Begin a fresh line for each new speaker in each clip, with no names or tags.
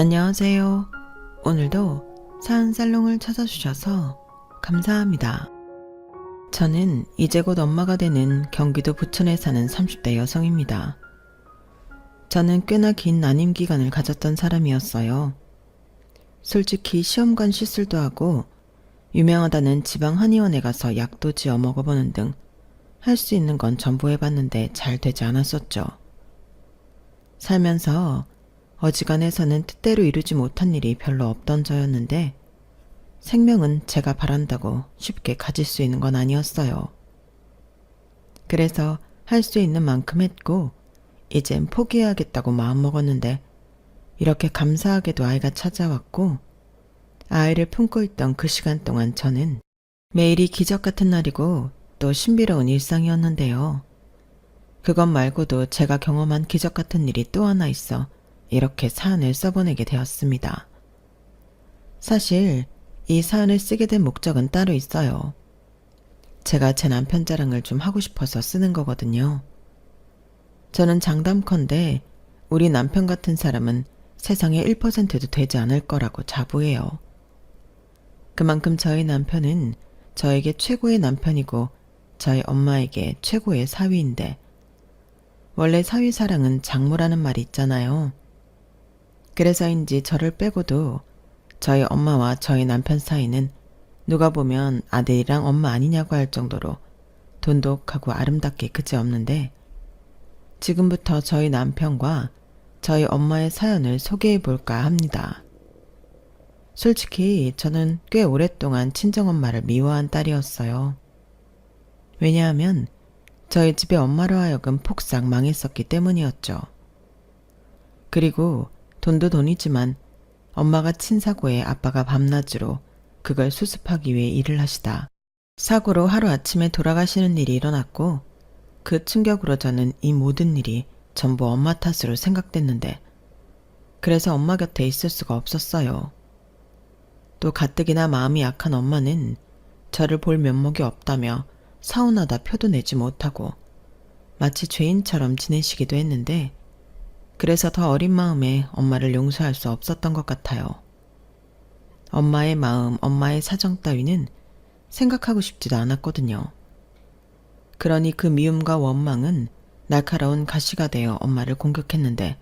안녕하세요. 오늘도 사은살롱을 찾아주셔서 감사합니다. 저는 이제 곧 엄마가 되는 경기도 부천에 사는 30대 여성입니다. 저는 꽤나 긴 난임 기간을 가졌던 사람이었어요. 솔직히 시험관 시술도 하고 유명하다는 지방 한의원에 가서 약도 지어 먹어보는 등 할 수 있는 건 전부 해봤는데 잘 되지 않았었죠. 살면서 어지간해서는 뜻대로 이루지 못한 일이 별로 없던 저였는데 생명은 제가 바란다고 쉽게 가질 수 있는 건 아니었어요. 그래서 할 수 있는 만큼 했고 이젠 포기해야겠다고 마음먹었는데 이렇게 감사하게도 아이가 찾아왔고 아이를 품고 있던 그 시간 동안 저는 매일이 기적 같은 날이고 또 신비로운 일상이었는데요. 그것 말고도 제가 경험한 기적 같은 일이 또 하나 있어 이렇게 사연을 써보내게 되었습니다. 사실 이 사연을 쓰게 된 목적은 따로 있어요. 제가 제 남편 자랑을 좀 하고 싶어서 쓰는 거거든요. 저는 장담컨대 우리 남편 같은 사람은 세상에 1%도 되지 않을 거라고 자부해요. 그만큼 저희 남편은 저에게 최고의 남편이고 저희 엄마에게 최고의 사위인데 원래 사위 사랑은 장모라는 말이 있잖아요. 그래서인지 저를 빼고도 저희 엄마와 저희 남편 사이는 누가 보면 아들이랑 엄마 아니냐고 할 정도로 돈독하고 아름답게 그지없는데 지금부터 저희 남편과 저희 엄마의 사연을 소개해 볼까 합니다. 솔직히 저는 꽤 오랫동안 친정엄마를 미워한 딸이었어요. 왜냐하면 저희 집의 엄마로 하여금 폭삭 망했었기 때문이었죠. 그리고 돈도 돈이지만 엄마가 친 사고에 아빠가 밤낮으로 그걸 수습하기 위해 일을 하시다 사고로 하루아침에 돌아가시는 일이 일어났고 그 충격으로 저는 이 모든 일이 전부 엄마 탓으로 생각됐는데 그래서 엄마 곁에 있을 수가 없었어요. 또 가뜩이나 마음이 약한 엄마는 저를 볼 면목이 없다며 서운하다 표도 내지 못하고 마치 죄인처럼 지내시기도 했는데 그래서 더 어린 마음에 엄마를 용서할 수 없었던 것 같아요. 엄마의 마음, 엄마의 사정 따위는 생각하고 싶지도 않았거든요. 그러니 그 미움과 원망은 날카로운 가시가 되어 엄마를 공격했는데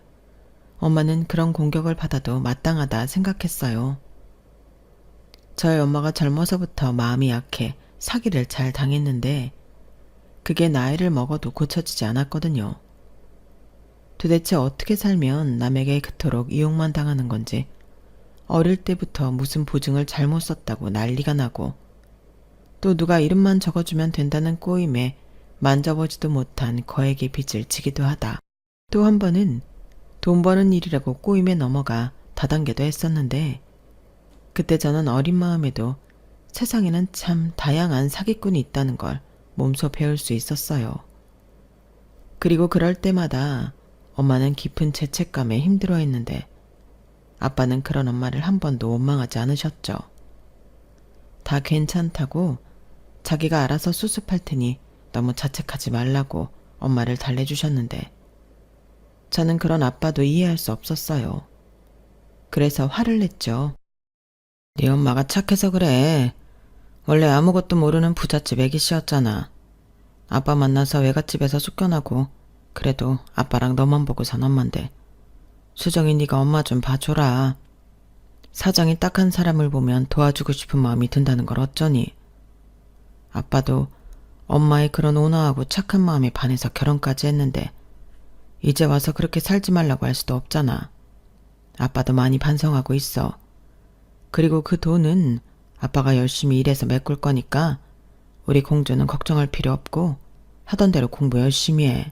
엄마는 그런 공격을 받아도 마땅하다 생각했어요. 저희 엄마가 젊어서부터 마음이 약해 사기를 잘 당했는데 그게 나이를 먹어도 고쳐지지 않았거든요. 도대체 어떻게 살면 남에게 그토록 이용만 당하는 건지 어릴 때부터 무슨 보증을 잘못 썼다고 난리가 나고 또 누가 이름만 적어주면 된다는 꼬임에 만져보지도 못한 거액의 빚을 지기도 하다. 또 한 번은 돈 버는 일이라고 꼬임에 넘어가 다단계도 했었는데 그때 저는 어린 마음에도 세상에는 참 다양한 사기꾼이 있다는 걸 몸소 배울 수 있었어요. 그리고 그럴 때마다 엄마는 깊은 죄책감에 힘들어했는데 아빠는 그런 엄마를 한 번도 원망하지 않으셨죠. 다 괜찮다고 자기가 알아서 수습할 테니 너무 자책하지 말라고 엄마를 달래주셨는데 저는 그런 아빠도 이해할 수 없었어요. 그래서 화를 냈죠. 네 엄마가 착해서 그래. 원래 아무것도 모르는 부잣집 애기씨였잖아. 아빠 만나서 외갓집에서 쫓겨나고 그래도 아빠랑 너만 보고 산 엄만데 수정이 네가 엄마 좀 봐줘라. 사정이 딱한 사람을 보면 도와주고 싶은 마음이 든다는 걸 어쩌니. 아빠도 엄마의 그런 온화하고 착한 마음에 반해서 결혼까지 했는데 이제 와서 그렇게 살지 말라고 할 수도 없잖아. 아빠도 많이 반성하고 있어. 그리고 그 돈은 아빠가 열심히 일해서 메꿀 거니까 우리 공주는 걱정할 필요 없고 하던 대로 공부 열심히 해.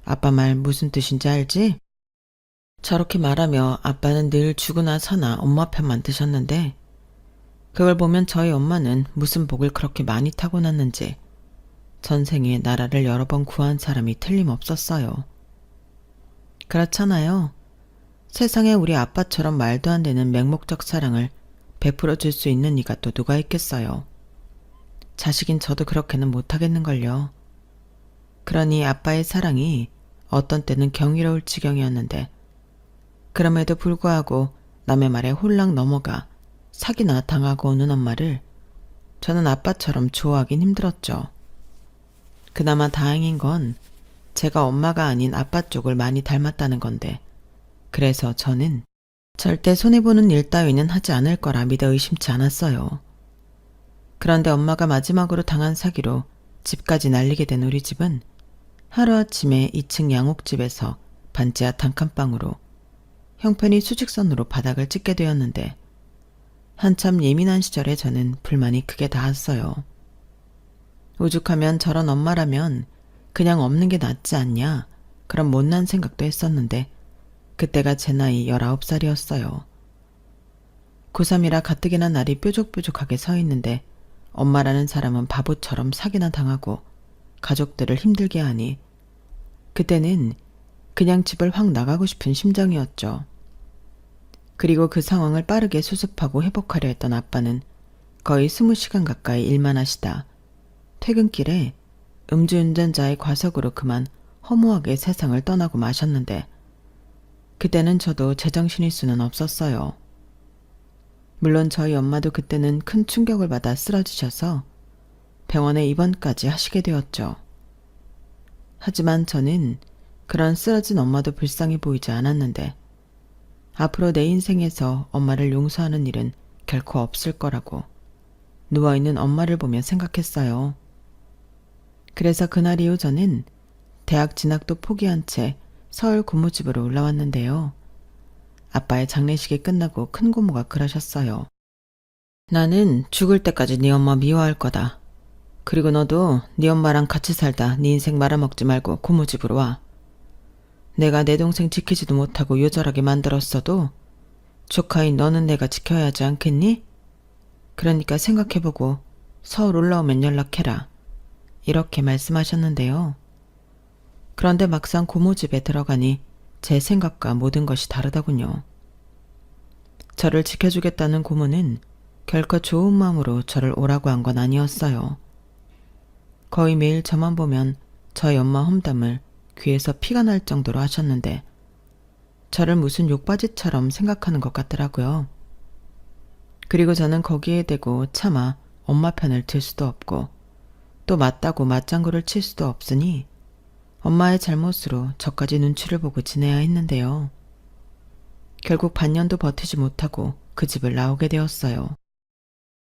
아빠 말 무슨 뜻인지 알지? 저렇게 말하며 아빠는 늘 죽으나 사나 엄마 편만 드셨는데 그걸 보면 저희 엄마는 무슨 복을 그렇게 많이 타고났는지 전생에 나라를 여러 번 구한 사람이 틀림없었어요. 그렇잖아요. 세상에 우리 아빠처럼 말도 안 되는 맹목적 사랑을 베풀어 줄 수 있는 이가 또 누가 있겠어요. 자식인 저도 그렇게는 못하겠는걸요. 그러니 아빠의 사랑이 어떤 때는 경이로울 지경이었는데 그럼에도 불구하고 남의 말에 홀랑 넘어가 사기나 당하고 오는 엄마를 저는 아빠처럼 좋아하긴 힘들었죠. 그나마 다행인 건 제가 엄마가 아닌 아빠 쪽을 많이 닮았다는 건데, 그래서 저는 절대 손해보는 일 따위는 하지 않을 거라 믿어 의심치 않았어요. 그런데 엄마가 마지막으로 당한 사기로 집까지 날리게 된 우리 집은 하루아침에 2층 양옥집에서 반지하 단칸방으로 형편이 수직선으로 바닥을 찍게 되었는데, 한참 예민한 시절에 저는 불만이 크게 닿았어요. 오죽하면 저런 엄마라면 그냥 없는 게 낫지 않냐, 그런 못난 생각도 했었는데 그때가 제 나이 19살이었어요. 고3이라 가뜩이나 날이 뾰족뾰족하게 서 있는데 엄마라는 사람은 바보처럼 사기나 당하고 가족들을 힘들게 하니 그때는 그냥 집을 확 나가고 싶은 심정이었죠. 그리고 그 상황을 빠르게 수습하고 회복하려 했던 아빠는 거의 20시간 가까이 일만 하시다 퇴근길에 음주운전자의 과속으로 그만 허무하게 세상을 떠나고 마셨는데, 그때는 저도 제정신일 수는 없었어요. 물론 저희 엄마도 그때는 큰 충격을 받아 쓰러지셔서 병원에 입원까지 하시게 되었죠. 하지만 저는 그런 쓰러진 엄마도 불쌍해 보이지 않았는데, 앞으로 내 인생에서 엄마를 용서하는 일은 결코 없을 거라고 누워있는 엄마를 보며 생각했어요. 그래서 그날 이후 저는 대학 진학도 포기한 채 서울 고모집으로 올라왔는데요. 아빠의 장례식이 끝나고 큰 고모가 그러셨어요. 나는 죽을 때까지 네 엄마 미워할 거다. 그리고 너도 네 엄마랑 같이 살다 네 인생 말아먹지 말고 고모집으로 와. 내가 내 동생 지키지도 못하고 요절하게 만들었어도 조카인 너는 내가 지켜야 하지 않겠니? 그러니까 생각해보고 서울 올라오면 연락해라. 이렇게 말씀하셨는데요. 그런데 막상 고모집에 들어가니 제 생각과 모든 것이 다르더군요. 저를 지켜주겠다는 고모는 결코 좋은 마음으로 저를 오라고 한 건 아니었어요. 거의 매일 저만 보면 저희 엄마 험담을 귀에서 피가 날 정도로 하셨는데 저를 무슨 욕바지처럼 생각하는 것 같더라고요. 그리고 저는 거기에 대고 차마 엄마 편을 들 수도 없고 또 맞다고 맞장구를 칠 수도 없으니 엄마의 잘못으로 저까지 눈치를 보고 지내야 했는데요. 결국 반년도 버티지 못하고 그 집을 나오게 되었어요.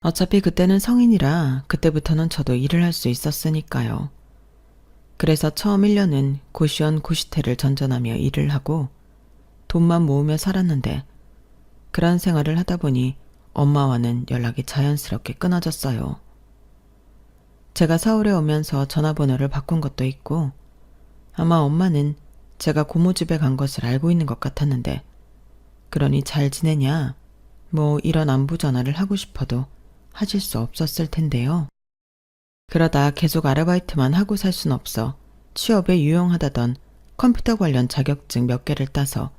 어차피 그때는 성인이라 그때부터는 저도 일을 할 수 있었으니까요. 그래서 처음 1년은 고시원 고시태를 전전하며 일을 하고 돈만 모으며 살았는데, 그런 생활을 하다 보니 엄마와는 연락이 자연스럽게 끊어졌어요. 제가 서울에 오면서 전화번호를 바꾼 것도 있고 아마 엄마는 제가 고모집에 간 것을 알고 있는 것 같았는데, 그러니 잘 지내냐, 뭐 이런 안부 전화를 하고 싶어도 하실 수 없었을 텐데요. 그러다 계속 아르바이트만 하고 살 순 없어 취업에 유용하다던 컴퓨터 관련 자격증 몇 개를 따서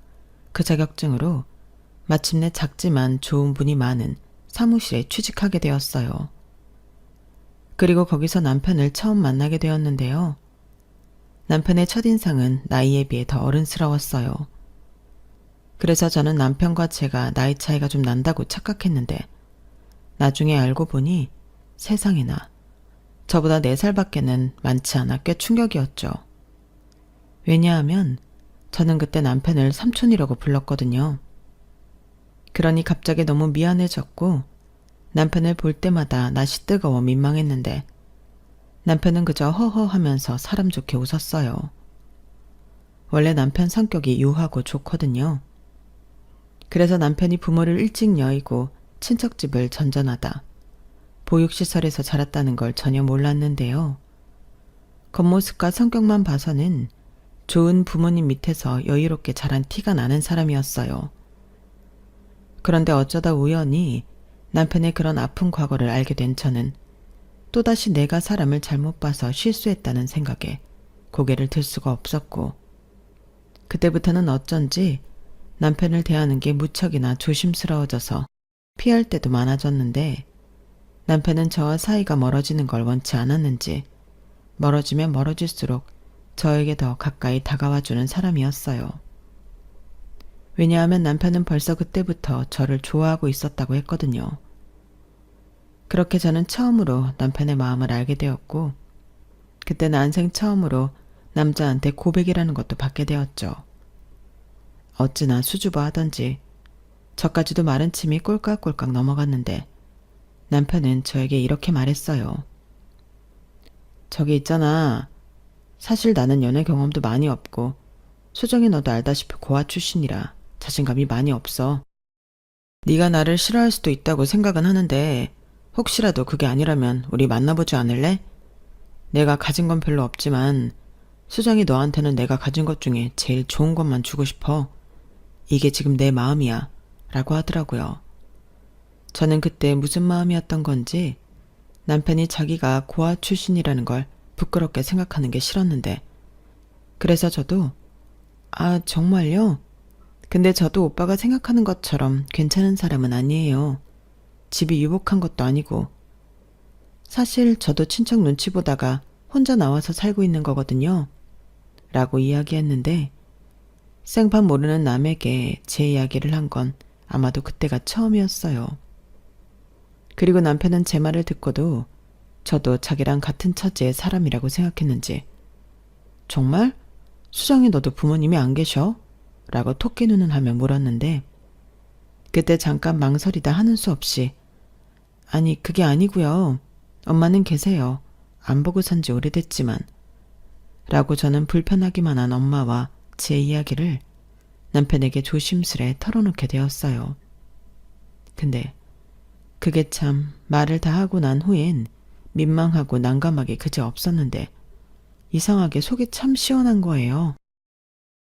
그 자격증으로 마침내 작지만 좋은 분이 많은 사무실에 취직하게 되었어요. 그리고 거기서 남편을 처음 만나게 되었는데요. 남편의 첫인상은 나이에 비해 더 어른스러웠어요. 그래서 저는 남편과 제가 나이 차이가 좀 난다고 착각했는데 나중에 알고 보니 세상에나 저보다 4살밖에는 많지 않아 꽤 충격이었죠. 왜냐하면 저는 그때 남편을 삼촌이라고 불렀거든요. 그러니 갑자기 너무 미안해졌고 남편을 볼 때마다 낯이 뜨거워 민망했는데 남편은 그저 허허 하면서 사람 좋게 웃었어요. 원래 남편 성격이 유하고 좋거든요. 그래서 남편이 부모를 일찍 여의고 친척집을 전전하다 보육시설에서 자랐다는 걸 전혀 몰랐는데요. 겉모습과 성격만 봐서는 좋은 부모님 밑에서 여유롭게 자란 티가 나는 사람이었어요. 그런데 어쩌다 우연히 남편의 그런 아픈 과거를 알게 된 저는 또다시 내가 사람을 잘못 봐서 실수했다는 생각에 고개를 들 수가 없었고, 그때부터는 어쩐지 남편을 대하는 게 무척이나 조심스러워져서 피할 때도 많아졌는데, 남편은 저와 사이가 멀어지는 걸 원치 않았는지 멀어지면 멀어질수록 저에게 더 가까이 다가와주는 사람이었어요. 왜냐하면 남편은 벌써 그때부터 저를 좋아하고 있었다고 했거든요. 그렇게 저는 처음으로 남편의 마음을 알게 되었고, 그때 난생 처음으로 남자한테 고백이라는 것도 받게 되었죠. 어찌나 수줍어하던지 저까지도 마른 침이 꼴깍꼴깍 넘어갔는데 남편은 저에게 이렇게 말했어요. 저기 있잖아. 사실 나는 연애 경험도 많이 없고 수정이 너도 알다시피 고아 출신이라 자신감이 많이 없어. 네가 나를 싫어할 수도 있다고 생각은 하는데 혹시라도 그게 아니라면 우리 만나보지 않을래? 내가 가진 건 별로 없지만 수정이 너한테는 내가 가진 것 중에 제일 좋은 것만 주고 싶어. 이게 지금 내 마음이야. 라고 하더라고요. 저는 그때 무슨 마음이었던 건지 남편이 자기가 고아 출신이라는 걸 부끄럽게 생각하는 게 싫었는데, 그래서 저도 아, 정말요? 근데 저도 오빠가 생각하는 것처럼 괜찮은 사람은 아니에요. 집이 유복한 것도 아니고. 사실 저도 친척 눈치 보다가 혼자 나와서 살고 있는 거거든요. 라고 이야기했는데 생판 모르는 남에게 제 이야기를 한 건 아마도 그때가 처음이었어요. 그리고 남편은 제 말을 듣고도 저도 자기랑 같은 처지의 사람이라고 생각했는지 정말? 수정이 너도 부모님이 안 계셔? 라고 토끼 눈을 하며 물었는데 그때 잠깐 망설이다 하는 수 없이 아니 그게 아니고요. 엄마는 계세요. 안 보고 산 지 오래됐지만 라고 저는 불편하기만 한 엄마와 제 이야기를 남편에게 조심스레 털어놓게 되었어요. 근데 그게 참 말을 다 하고 난 후엔 민망하고 난감하게 그저 없었는데 이상하게 속이 참 시원한 거예요.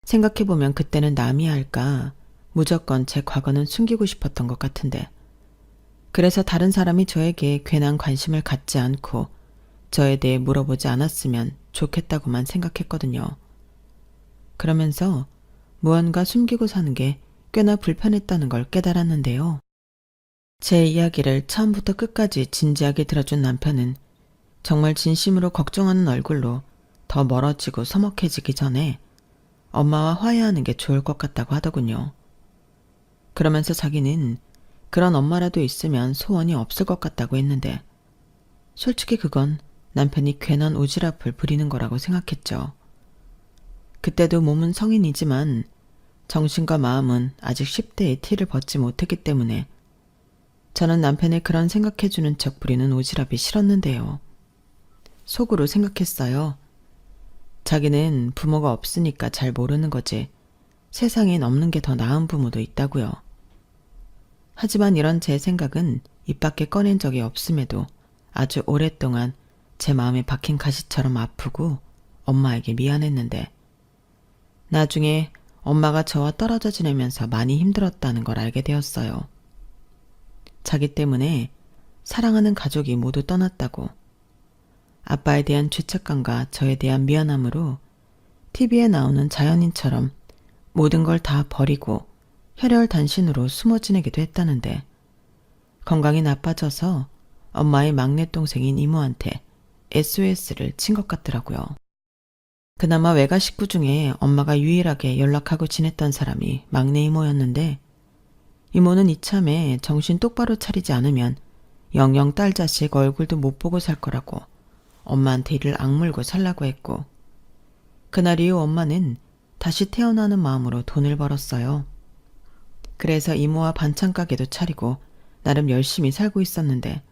생각해보면 그때는 남이 할까 무조건 제 과거는 숨기고 싶었던 것 같은데 그래서 다른 사람이 저에게 괜한 관심을 갖지 않고 저에 대해 물어보지 않았으면 좋겠다고만 생각했거든요. 그러면서 무언가 숨기고 사는 게 꽤나 불편했다는 걸 깨달았는데요. 제 이야기를 처음부터 끝까지 진지하게 들어준 남편은 정말 진심으로 걱정하는 얼굴로 더 멀어지고 서먹해지기 전에 엄마와 화해하는 게 좋을 것 같다고 하더군요. 그러면서 자기는 그런 엄마라도 있으면 소원이 없을 것 같다고 했는데 솔직히 그건 남편이 괜한 오지랖을 부리는 거라고 생각했죠. 그때도 몸은 성인이지만 정신과 마음은 아직 10대의 티를 벗지 못했기 때문에 저는 남편의 그런 생각해주는 척 부리는 오지랖이 싫었는데요. 속으로 생각했어요. 자기는 부모가 없으니까 잘 모르는 거지 세상엔 없는 게 더 나은 부모도 있다고요. 하지만 이런 제 생각은 입 밖에 꺼낸 적이 없음에도 아주 오랫동안 제 마음에 박힌 가시처럼 아프고 엄마에게 미안했는데 나중에 엄마가 저와 떨어져 지내면서 많이 힘들었다는 걸 알게 되었어요. 자기 때문에 사랑하는 가족이 모두 떠났다고. 아빠에 대한 죄책감과 저에 대한 미안함으로 TV에 나오는 자연인처럼 모든 걸 다 버리고 혈혈단신으로 숨어 지내기도 했다는데 건강이 나빠져서 엄마의 막내 동생인 이모한테 SOS를 친 것 같더라고요. 그나마 외가 식구 중에 엄마가 유일하게 연락하고 지냈던 사람이 막내 이모였는데 이모는 이참에 정신 똑바로 차리지 않으면 영영 딸 자식 얼굴도 못 보고 살 거라고 엄마한테 이를 악물고 살라고 했고 그날 이후 엄마는 다시 태어나는 마음으로 돈을 벌었어요. 그래서 이모와 반찬 가게도 차리고 나름 열심히 살고 있었는데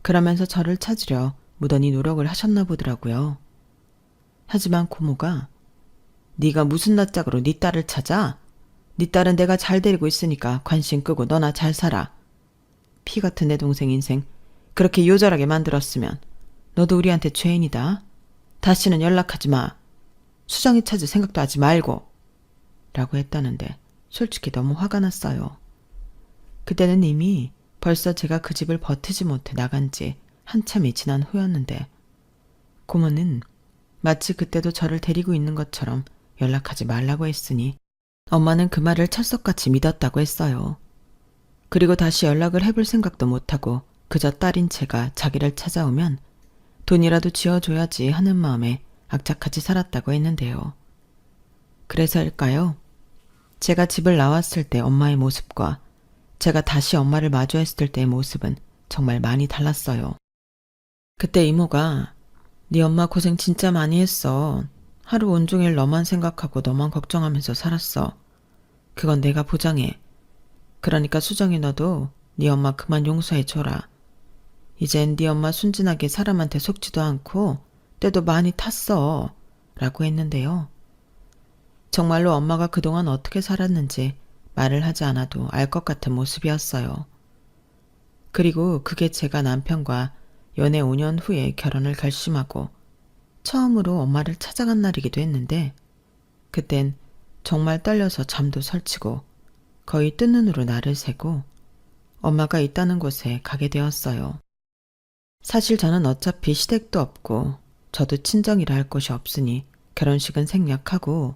그러면서 저를 찾으려 무던히 노력을 하셨나 보더라고요. 하지만 고모가 네가 무슨 낯짝으로 네 딸을 찾아? 네 딸은 내가 잘 데리고 있으니까 관심 끄고 너나 잘 살아. 피 같은 내 동생 인생 그렇게 요절하게 만들었으면 너도 우리한테 죄인이다. 다시는 연락하지 마. 수정이 찾을 생각도 하지 말고. 라고 했다는데 솔직히 너무 화가 났어요. 그때는 이미 벌써 제가 그 집을 버티지 못해 나간 지 한참이 지난 후였는데 고모는 마치 그때도 저를 데리고 있는 것처럼 연락하지 말라고 했으니 엄마는 그 말을 철석같이 믿었다고 했어요. 그리고 다시 연락을 해볼 생각도 못하고 그저 딸인 제가 자기를 찾아오면 돈이라도 쥐어줘야지 하는 마음에 악착같이 살았다고 했는데요. 그래서일까요? 제가 집을 나왔을 때 엄마의 모습과 제가 다시 엄마를 마주했을 때의 모습은 정말 많이 달랐어요. 그때 이모가 네 엄마 고생 진짜 많이 했어. 하루 온종일 너만 생각하고 너만 걱정하면서 살았어. 그건 내가 보장해. 그러니까 수정이 너도 네 엄마 그만 용서해줘라. 이젠 네 엄마 순진하게 사람한테 속지도 않고 때도 많이 탔어. 라고 했는데요. 정말로 엄마가 그동안 어떻게 살았는지 말을 하지 않아도 알 것 같은 모습이었어요. 그리고 그게 제가 남편과 연애 5년 후에 결혼을 결심하고 처음으로 엄마를 찾아간 날이기도 했는데 그땐 정말 떨려서 잠도 설치고 거의 뜬 눈으로 날을 새고 엄마가 있다는 곳에 가게 되었어요. 사실 저는 어차피 시댁도 없고 저도 친정이라 할 곳이 없으니 결혼식은 생략하고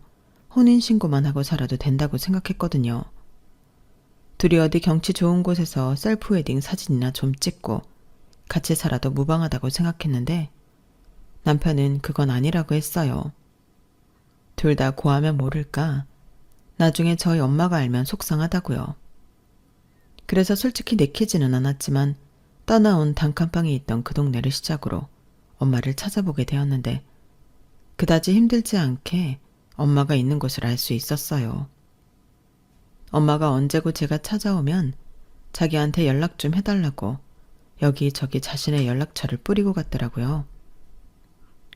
혼인신고만 하고 살아도 된다고 생각했거든요. 둘이 어디 경치 좋은 곳에서 셀프 웨딩 사진이나 좀 찍고 같이 살아도 무방하다고 생각했는데 남편은 그건 아니라고 했어요. 둘 다 고하면 모를까 나중에 저희 엄마가 알면 속상하다고요. 그래서 솔직히 내키지는 않았지만 떠나온 단칸방에 있던 그 동네를 시작으로 엄마를 찾아보게 되었는데 그다지 힘들지 않게 엄마가 있는 곳을 알 수 있었어요. 엄마가 언제고 제가 찾아오면 자기한테 연락 좀 해달라고 여기저기 자신의 연락처를 뿌리고 갔더라고요.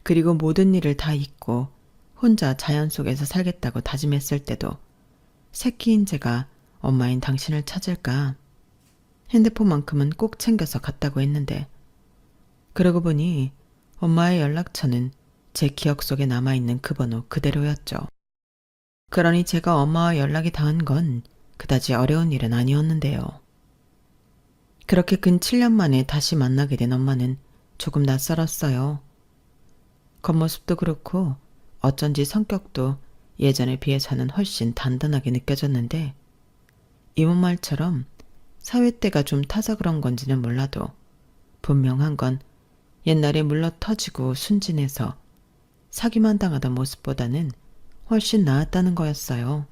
그리고 모든 일을 다 잊고 혼자 자연 속에서 살겠다고 다짐했을 때도 새끼인 제가 엄마인 당신을 찾을까 핸드폰만큼은 꼭 챙겨서 갔다고 했는데 그러고 보니 엄마의 연락처는 제 기억 속에 남아있는 그 번호 그대로였죠. 그러니 제가 엄마와 연락이 닿은 건 그다지 어려운 일은 아니었는데요. 그렇게 근 7년 만에 다시 만나게 된 엄마는 조금 낯설었어요. 겉모습도 그렇고 어쩐지 성격도 예전에 비해서는 훨씬 단단하게 느껴졌는데 이모 말처럼 사회때가 좀 타서 그런 건지는 몰라도 분명한 건 옛날에 물러터지고 순진해서 사기만 당하던 모습보다는 훨씬 나았다는 거였어요.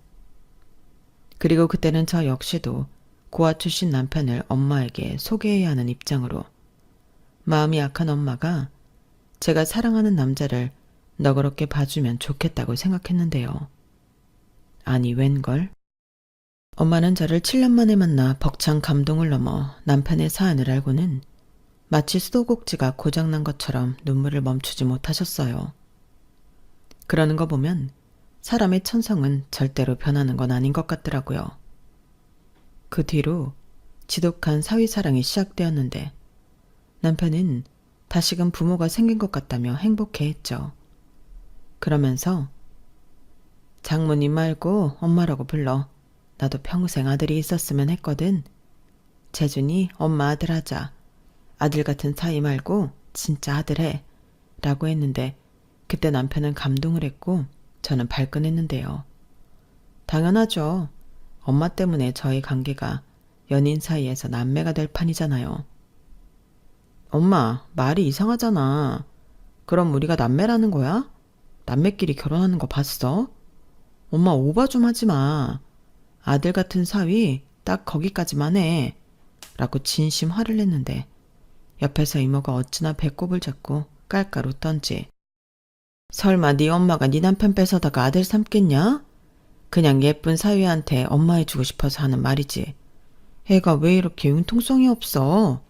그리고 그때는 저 역시도 고아 출신 남편을 엄마에게 소개해야 하는 입장으로 마음이 약한 엄마가 제가 사랑하는 남자를 너그럽게 봐주면 좋겠다고 생각했는데요. 아니 웬걸? 엄마는 저를 7년 만에 만나 벅찬 감동을 넘어 남편의 사연을 알고는 마치 수도꼭지가 고장난 것처럼 눈물을 멈추지 못하셨어요. 그러는 거 보면 사람의 천성은 절대로 변하는 건 아닌 것 같더라고요. 그 뒤로 지독한 사위사랑이 시작되었는데 남편은 다시금 부모가 생긴 것 같다며 행복해했죠. 그러면서 장모님 말고 엄마라고 불러. 나도 평생 아들이 있었으면 했거든. 재준이 엄마 아들 하자. 아들 같은 사위 말고 진짜 아들 해. 라고 했는데 그때 남편은 감동을 했고 저는 발끈했는데요. 당연하죠. 엄마 때문에 저희 관계가 연인 사이에서 남매가 될 판이잖아요. 엄마, 말이 이상하잖아. 그럼 우리가 남매라는 거야? 남매끼리 결혼하는 거 봤어? 엄마 오바 좀 하지 마. 아들 같은 사위 딱 거기까지만 해. 라고 진심 화를 냈는데 옆에서 이모가 어찌나 배꼽을 잡고 깔깔 웃던지 설마 네 엄마가 네 남편 뺏어다가 아들 삼겠냐? 그냥 예쁜 사위한테 엄마 해주고 싶어서 하는 말이지. 애가 왜 이렇게 융통성이 없어?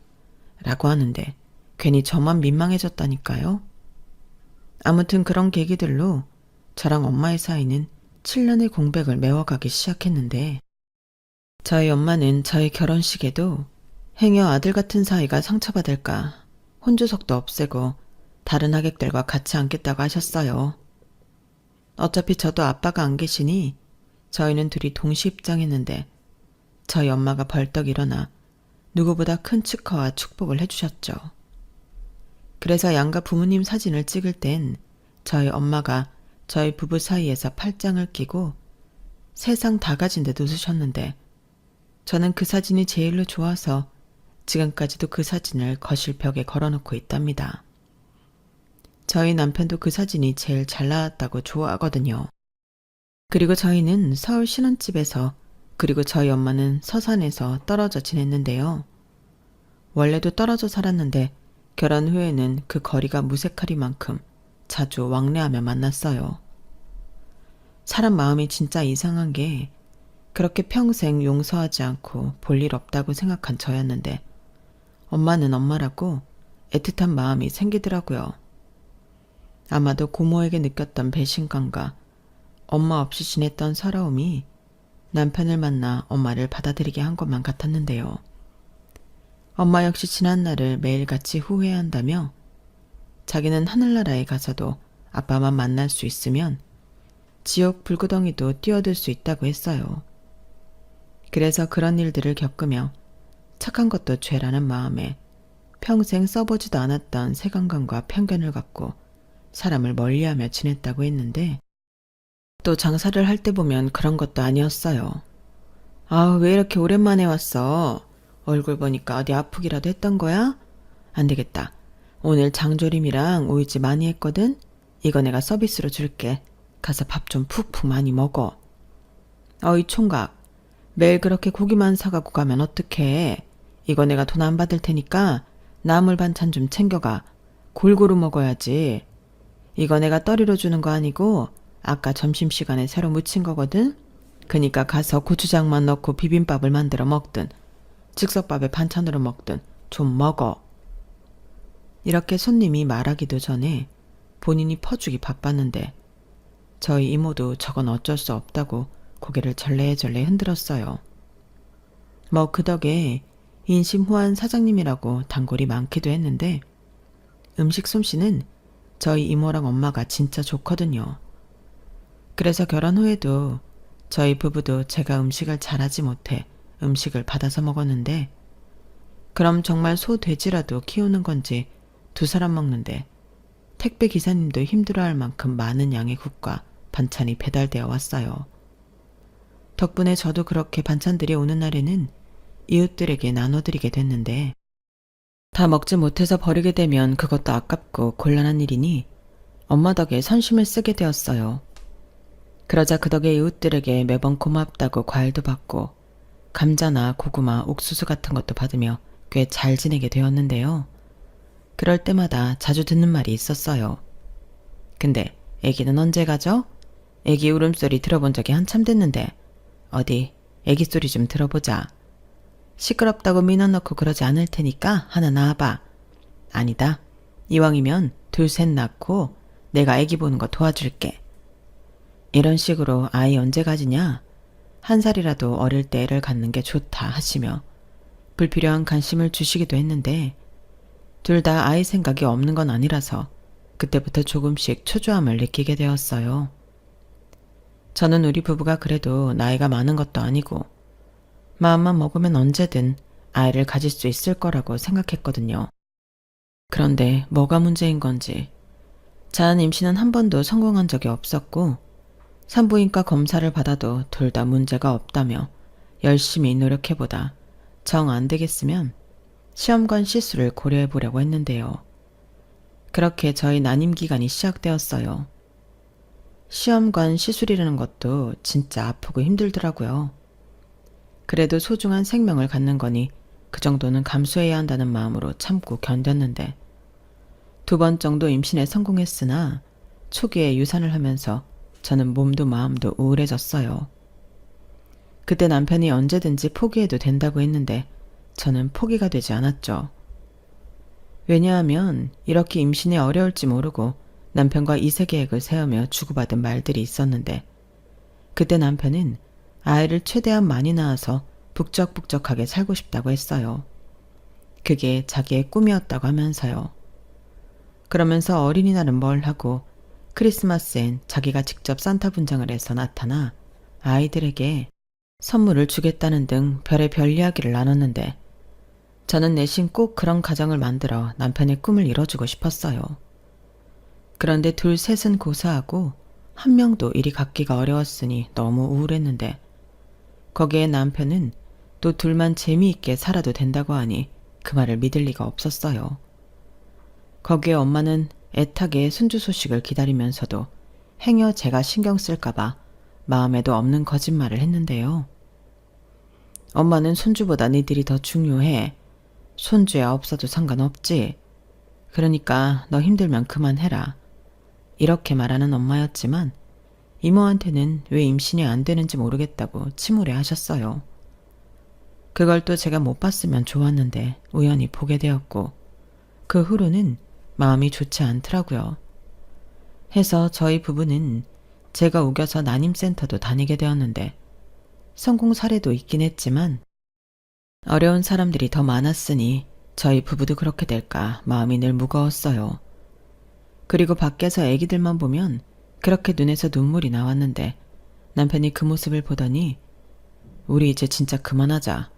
라고 하는데 괜히 저만 민망해졌다니까요. 아무튼 그런 계기들로 저랑 엄마의 사이는 7년의 공백을 메워가기 시작했는데 저희 엄마는 저희 결혼식에도 행여 아들 같은 사이가 상처받을까 혼주석도 없애고 다른 하객들과 같이 앉겠다고 하셨어요. 어차피 저도 아빠가 안 계시니 저희는 둘이 동시 입장했는데 저희 엄마가 벌떡 일어나 누구보다 큰 축하와 축복을 해주셨죠. 그래서 양가 부모님 사진을 찍을 땐 저희 엄마가 저희 부부 사이에서 팔짱을 끼고 세상 다 가진 듯 웃으셨는데 저는 그 사진이 제일로 좋아서 지금까지도 그 사진을 거실 벽에 걸어놓고 있답니다. 저희 남편도 그 사진이 제일 잘 나왔다고 좋아하거든요. 그리고 저희는 서울 신혼집에서, 그리고 저희 엄마는 서산에서 떨어져 지냈는데요. 원래도 떨어져 살았는데 결혼 후에는 그 거리가 무색하리만큼 자주 왕래하며 만났어요. 사람 마음이 진짜 이상한 게 그렇게 평생 용서하지 않고 볼 일 없다고 생각한 저였는데 엄마는 엄마라고 애틋한 마음이 생기더라고요. 아마도 고모에게 느꼈던 배신감과 엄마 없이 지냈던 서러움이 남편을 만나 엄마를 받아들이게 한 것만 같았는데요. 엄마 역시 지난 날을 매일같이 후회한다며 자기는 하늘나라에 가서도 아빠만 만날 수 있으면 지옥 불구덩이도 뛰어들 수 있다고 했어요. 그래서 그런 일들을 겪으며 착한 것도 죄라는 마음에 평생 써보지도 않았던 색안경과 편견을 갖고 사람을 멀리하며 지냈다고 했는데 또 장사를 할 때 보면 그런 것도 아니었어요. 아, 왜 이렇게 오랜만에 왔어? 얼굴 보니까 어디 아프기라도 했던 거야? 안 되겠다. 오늘 장조림이랑 오이지 많이 했거든? 이거 내가 서비스로 줄게. 가서 밥 좀 푹푹 많이 먹어. 어이 총각, 매일 그렇게 고기만 사가고 가면 어떡해. 이거 내가 돈 안 받을 테니까 나물 반찬 좀 챙겨가. 골고루 먹어야지. 이거 내가 떠리로 주는 거 아니고 아까 점심시간에 새로 무친 거거든? 그니까 가서 고추장만 넣고 비빔밥을 만들어 먹든 즉석밥에 반찬으로 먹든 좀 먹어. 이렇게 손님이 말하기도 전에 본인이 퍼주기 바빴는데 저희 이모도 저건 어쩔 수 없다고 고개를 절레절레 흔들었어요. 뭐 그 덕에 인심 후한 사장님이라고 단골이 많기도 했는데 음식 솜씨는 저희 이모랑 엄마가 진짜 좋거든요. 그래서 결혼 후에도 저희 부부도 제가 음식을 잘하지 못해 음식을 받아서 먹었는데 그럼 정말 소 돼지라도 키우는 건지 두 사람 먹는데 택배 기사님도 힘들어할 만큼 많은 양의 국과 반찬이 배달되어 왔어요. 덕분에 저도 그렇게 반찬들이 오는 날에는 이웃들에게 나눠드리게 됐는데 다 먹지 못해서 버리게 되면 그것도 아깝고 곤란한 일이니 엄마 덕에 선심을 쓰게 되었어요. 그러자 그 덕에 이웃들에게 매번 고맙다고 과일도 받고 감자나 고구마, 옥수수 같은 것도 받으며 꽤 잘 지내게 되었는데요. 그럴 때마다 자주 듣는 말이 있었어요. 근데 애기는 언제 가죠? 애기 울음소리 들어본 적이 한참 됐는데 어디 애기 소리 좀 들어보자. 시끄럽다고 민원 넣고 그러지 않을 테니까 하나 낳아봐. 아니다. 이왕이면 둘 셋 낳고 내가 애기 보는 거 도와줄게. 이런 식으로 아이 언제 가지냐? 한 살이라도 어릴 때 애를 갖는 게 좋다 하시며 불필요한 관심을 주시기도 했는데 둘 다 아이 생각이 없는 건 아니라서 그때부터 조금씩 초조함을 느끼게 되었어요. 저는 우리 부부가 그래도 나이가 많은 것도 아니고 마음만 먹으면 언제든 아이를 가질 수 있을 거라고 생각했거든요. 그런데 뭐가 문제인 건지 자연 임신은 한 번도 성공한 적이 없었고 산부인과 검사를 받아도 둘 다 문제가 없다며 열심히 노력해보다 정 안 되겠으면 시험관 시술을 고려해 보려고 했는데요. 그렇게 저희 난임 기간이 시작되었어요. 시험관 시술이라는 것도 진짜 아프고 힘들더라고요. 그래도 소중한 생명을 갖는 거니 그 정도는 감수해야 한다는 마음으로 참고 견뎠는데 2번 정도 임신에 성공했으나 초기에 유산을 하면서 저는 몸도 마음도 우울해졌어요. 그때 남편이 언제든지 포기해도 된다고 했는데 저는 포기가 되지 않았죠. 왜냐하면 이렇게 임신이 어려울지 모르고 남편과 이세 계획을 세우며 주고받은 말들이 있었는데 그때 남편은 아이를 최대한 많이 낳아서 북적북적하게 살고 싶다고 했어요. 그게 자기의 꿈이었다고 하면서요. 그러면서 어린이날은 뭘 하고 크리스마스엔 자기가 직접 산타 분장을 해서 나타나 아이들에게 선물을 주겠다는 등 별의별 이야기를 나눴는데 저는 내심 꼭 그런 가정을 만들어 남편의 꿈을 이뤄주고 싶었어요. 그런데 둘 셋은 고사하고 한 명도 이리 갖기가 어려웠으니 너무 우울했는데 거기에 남편은 또 둘만 재미있게 살아도 된다고 하니 그 말을 믿을 리가 없었어요. 거기에 엄마는 애타게 손주 소식을 기다리면서도 행여 제가 신경 쓸까봐 마음에도 없는 거짓말을 했는데요. 엄마는 손주보다 니들이 더 중요해. 손주야 없어도 상관없지. 그러니까 너 힘들면 그만해라. 이렇게 말하는 엄마였지만 이모한테는 왜 임신이 안 되는지 모르겠다고 침울해 하셨어요. 그걸 또 제가 못 봤으면 좋았는데 우연히 보게 되었고 그 후로는 마음이 좋지 않더라고요. 해서 저희 부부는 제가 우겨서 난임센터도 다니게 되었는데 성공 사례도 있긴 했지만 어려운 사람들이 더 많았으니 저희 부부도 그렇게 될까 마음이 늘 무거웠어요. 그리고 밖에서 애기들만 보면 그렇게 눈에서 눈물이 나왔는데 남편이 그 모습을 보더니 우리 이제 진짜 그만하자.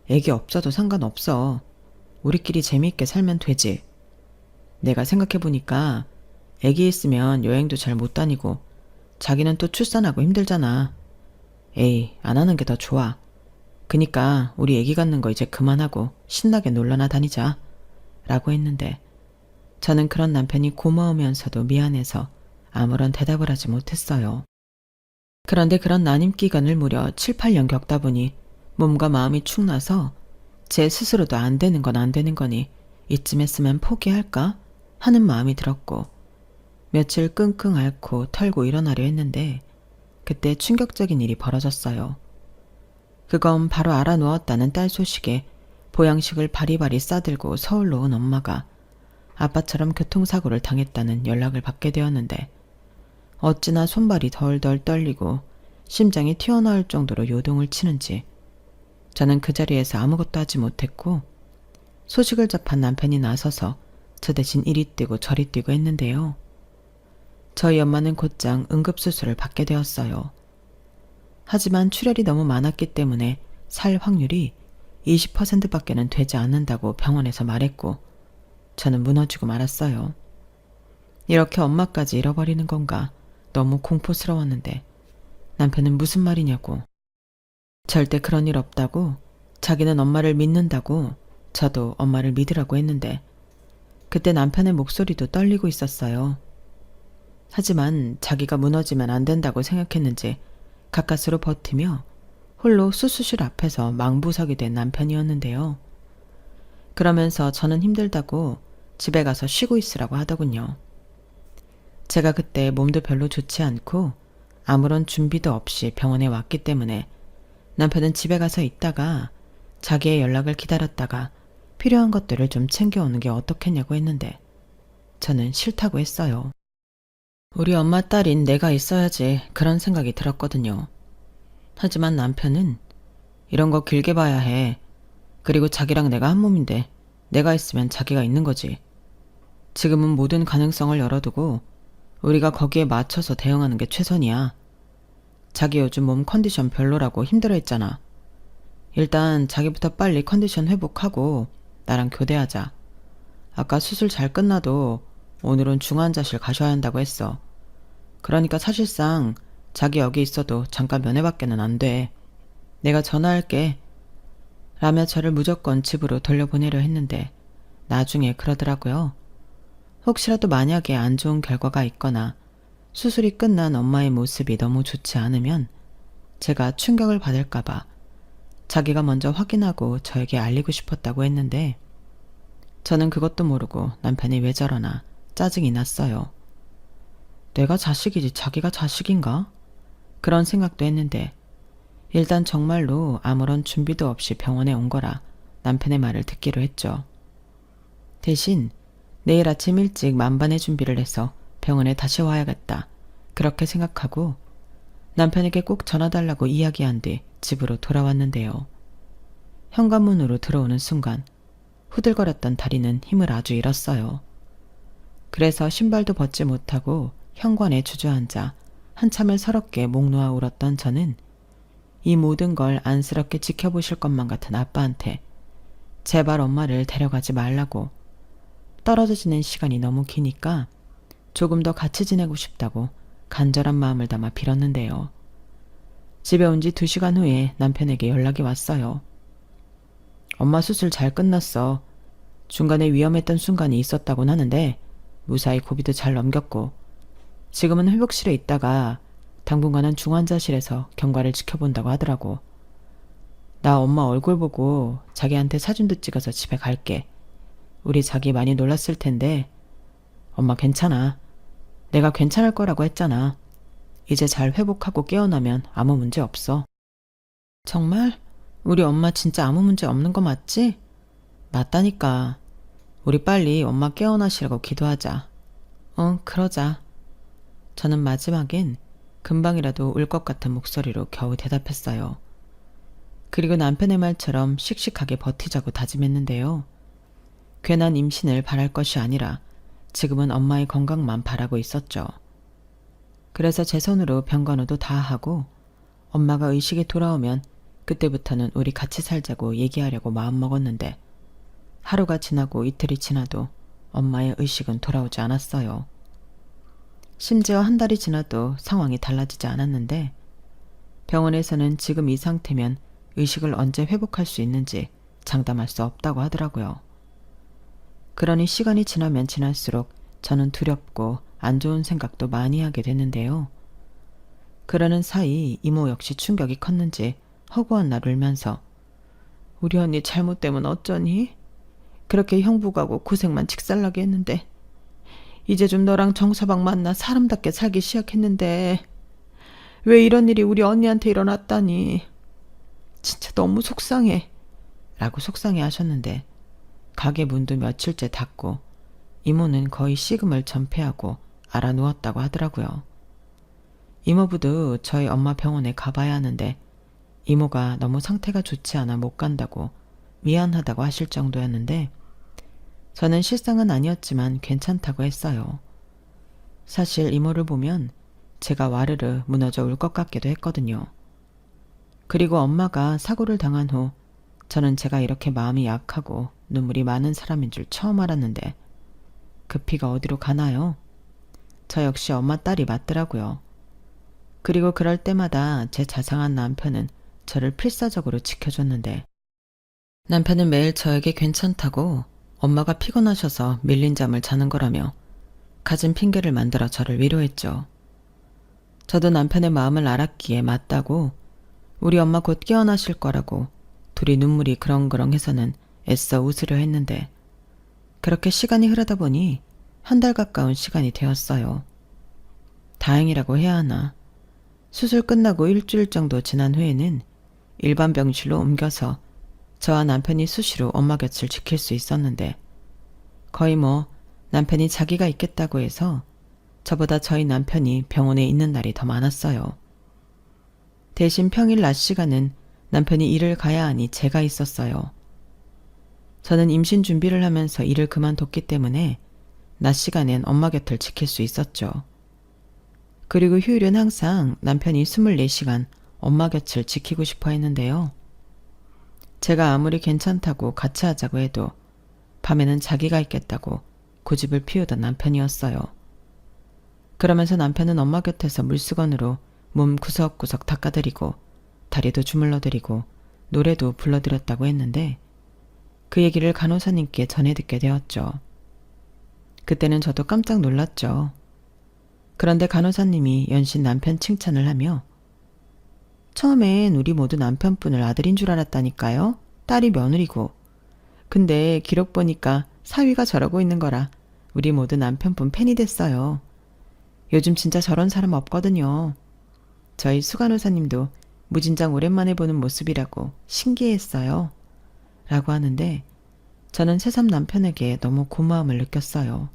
애기 없어도 상관없어. 우리끼리 재미있게 살면 되지. 내가 생각해보니까 애기 있으면 여행도 잘 못 다니고 자기는 또 출산하고 힘들잖아. 에이, 안 하는 게 더 좋아. 그니까 우리 애기 갖는 거 이제 그만하고 신나게 놀러나 다니자. 라고 했는데 저는 그런 남편이 고마우면서도 미안해서 아무런 대답을 하지 못했어요. 그런데 그런 난임 기간을 무려 7, 8년 겪다 보니 몸과 마음이 축 나서 제 스스로도 안 되는 건 안 되는 거니 이쯤 했으면 포기할까 하는 마음이 들었고 며칠 끙끙 앓고 털고 일어나려 했는데 그때 충격적인 일이 벌어졌어요. 그건 바로 알아누웠다는 딸 소식에 보양식을 바리바리 싸들고 서울로 온 엄마가 아빠처럼 교통사고를 당했다는 연락을 받게 되었는데 어찌나 손발이 덜덜 떨리고 심장이 튀어나올 정도로 요동을 치는지 저는 그 자리에서 아무것도 하지 못했고 소식을 접한 남편이 나서서 저 대신 이리 뛰고 저리 뛰고 했는데요. 저희 엄마는 곧장 응급수술을 받게 되었어요. 하지만 출혈이 너무 많았기 때문에 살 확률이 20%밖에는 되지 않는다고 병원에서 말했고 저는 무너지고 말았어요. 이렇게 엄마까지 잃어버리는 건가 너무 공포스러웠는데 남편은 무슨 말이냐고 절대 그런 일 없다고 자기는 엄마를 믿는다고 저도 엄마를 믿으라고 했는데 그때 남편의 목소리도 떨리고 있었어요. 하지만 자기가 무너지면 안 된다고 생각했는지 가까스로 버티며 홀로 수술실 앞에서 망부석이 된 남편이었는데요. 그러면서 저는 힘들다고 집에 가서 쉬고 있으라고 하더군요. 제가 그때 몸도 별로 좋지 않고 아무런 준비도 없이 병원에 왔기 때문에 남편은 집에 가서 있다가 자기의 연락을 기다렸다가 필요한 것들을 좀 챙겨오는 게 어떻겠냐고 했는데 저는 싫다고 했어요. 우리 엄마 딸인 내가 있어야지 그런 생각이 들었거든요. 하지만 남편은 이런 거 길게 봐야 해. 그리고 자기랑 내가 한 몸인데 내가 있으면 자기가 있는 거지. 지금은 모든 가능성을 열어두고 우리가 거기에 맞춰서 대응하는 게 최선이야. 자기 요즘 몸 컨디션 별로라고 힘들어했잖아. 일단 자기부터 빨리 컨디션 회복하고 나랑 교대하자. 아까 수술 잘 끝나도 오늘은 중환자실 가셔야 한다고 했어. 그러니까 사실상 자기 여기 있어도 잠깐 면회밖에는 안 돼. 내가 전화할게. 라며 저를 무조건 집으로 돌려보내려 했는데 나중에 그러더라고요. 혹시라도 만약에 안 좋은 결과가 있거나 수술이 끝난 엄마의 모습이 너무 좋지 않으면 제가 충격을 받을까봐 자기가 먼저 확인하고 저에게 알리고 싶었다고 했는데 저는 그것도 모르고 남편이 왜 저러나 짜증이 났어요. 내가 자식이지 자기가 자식인가? 그런 생각도 했는데 일단 정말로 아무런 준비도 없이 병원에 온 거라 남편의 말을 듣기로 했죠. 대신 내일 아침 일찍 만반의 준비를 해서 병원에 다시 와야겠다. 그렇게 생각하고 남편에게 꼭 전화달라고 이야기한 뒤 집으로 돌아왔는데요. 현관문으로 들어오는 순간 후들거렸던 다리는 힘을 아주 잃었어요. 그래서 신발도 벗지 못하고 현관에 주저앉아 한참을 서럽게 목 놓아 울었던 저는 이 모든 걸 안쓰럽게 지켜보실 것만 같은 아빠한테 제발 엄마를 데려가지 말라고 떨어져 지낸 시간이 너무 기니까 조금 더 같이 지내고 싶다고 간절한 마음을 담아 빌었는데요. 집에 온 지 2시간 후에 남편에게 연락이 왔어요. 엄마 수술 잘 끝났어. 중간에 위험했던 순간이 있었다곤 하는데 무사히 고비도 잘 넘겼고 지금은 회복실에 있다가 당분간은 중환자실에서 경과를 지켜본다고 하더라고. 나 엄마 얼굴 보고 자기한테 사진도 찍어서 집에 갈게. 우리 자기 많이 놀랐을 텐데 엄마 괜찮아. 내가 괜찮을 거라고 했잖아. 이제 잘 회복하고 깨어나면 아무 문제 없어. 정말? 우리 엄마 진짜 아무 문제 없는 거 맞지? 맞다니까. 우리 빨리 엄마 깨어나시라고 기도하자. 그러자. 저는 마지막엔 금방이라도 울 것 같은 목소리로 겨우 대답했어요. 그리고 남편의 말처럼 씩씩하게 버티자고 다짐했는데요. 괜한 임신을 바랄 것이 아니라 지금은 엄마의 건강만 바라고 있었죠. 그래서 제 손으로 병간호도 다 하고 엄마가 의식이 돌아오면 그때부터는 우리 같이 살자고 얘기하려고 마음먹었는데 하루가 지나고 이틀이 지나도 엄마의 의식은 돌아오지 않았어요. 심지어 한 달이 지나도 상황이 달라지지 않았는데 병원에서는 지금 이 상태면 의식을 언제 회복할 수 있는지 장담할 수 없다고 하더라고요. 그러니 시간이 지나면 지날수록 저는 두렵고 안 좋은 생각도 많이 하게 됐는데요. 그러는 사이 이모 역시 충격이 컸는지 허구한 날 울면서 우리 언니 잘못되면 어쩌니? 그렇게 형부가고 고생만 직살나게 했는데 이제 좀 너랑 정서방 만나 사람답게 살기 시작했는데 왜 이런 일이 우리 언니한테 일어났다니. 진짜 너무 속상해. 라고 속상해 하셨는데 가게 문도 며칠째 닫고 이모는 거의 식음을 전폐하고 알아누웠다고 하더라고요. 이모부도 저희 엄마 병원에 가봐야 하는데 이모가 너무 상태가 좋지 않아 못 간다고 미안하다고 하실 정도였는데 저는 실상은 아니었지만 괜찮다고 했어요. 사실 이모를 보면 제가 와르르 무너져 울 것 같기도 했거든요. 그리고 엄마가 사고를 당한 후 저는 제가 이렇게 마음이 약하고 눈물이 많은 사람인 줄 처음 알았는데 그 피가 어디로 가나요? 저 역시 엄마 딸이 맞더라고요. 그리고 그럴 때마다 제 자상한 남편은 저를 필사적으로 지켜줬는데 남편은 매일 저에게 괜찮다고 엄마가 피곤하셔서 밀린 잠을 자는 거라며 가진 핑계를 만들어 저를 위로했죠. 저도 남편의 마음을 알았기에 맞다고 우리 엄마 곧 깨어나실 거라고 둘이 눈물이 그렁그렁해서는 애써 웃으려 했는데 그렇게 시간이 흐르다 보니 한 달 가까운 시간이 되었어요. 다행이라고 해야 하나. 수술 끝나고 일주일 정도 지난 후에는 일반 병실로 옮겨서 저와 남편이 수시로 엄마 곁을 지킬 수 있었는데 거의 남편이 자기가 있겠다고 해서 저보다 저희 남편이 병원에 있는 날이 더 많았어요. 대신 평일 낮 시간은 남편이 일을 가야 하니 제가 있었어요. 저는 임신 준비를 하면서 일을 그만뒀기 때문에 낮 시간엔 엄마 곁을 지킬 수 있었죠. 그리고 휴일은 항상 남편이 24시간 엄마 곁을 지키고 싶어 했는데요. 제가 아무리 괜찮다고 같이 하자고 해도 밤에는 자기가 있겠다고 고집을 피우던 남편이었어요. 그러면서 남편은 엄마 곁에서 물수건으로 몸 구석구석 닦아드리고 다리도 주물러드리고 노래도 불러드렸다고 했는데 그 얘기를 간호사님께 전해 듣게 되었죠. 그때는 저도 깜짝 놀랐죠. 그런데 간호사님이 연신 남편 칭찬을 하며 처음엔 우리 모두 남편분을 아들인 줄 알았다니까요. 딸이 며느리고. 근데 기록 보니까 사위가 저러고 있는 거라 우리 모두 남편분 팬이 됐어요. 요즘 진짜 저런 사람 없거든요. 저희 수간호사님도 무진장 오랜만에 보는 모습이라고 신기했어요. 라고 하는데 저는 새삼 남편에게 너무 고마움을 느꼈어요.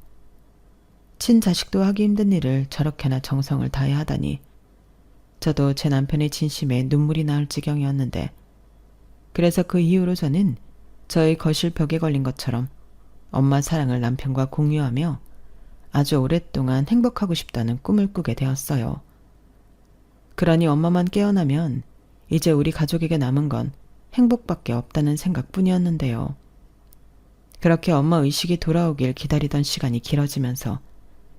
친자식도 하기 힘든 일을 저렇게나 정성을 다해 하다니 저도 제 남편의 진심에 눈물이 나올 지경이었는데 그래서 그 이후로 저는 저의 거실 벽에 걸린 것처럼 엄마 사랑을 남편과 공유하며 아주 오랫동안 행복하고 싶다는 꿈을 꾸게 되었어요. 그러니 엄마만 깨어나면 이제 우리 가족에게 남은 건 행복밖에 없다는 생각뿐이었는데요. 그렇게 엄마 의식이 돌아오길 기다리던 시간이 길어지면서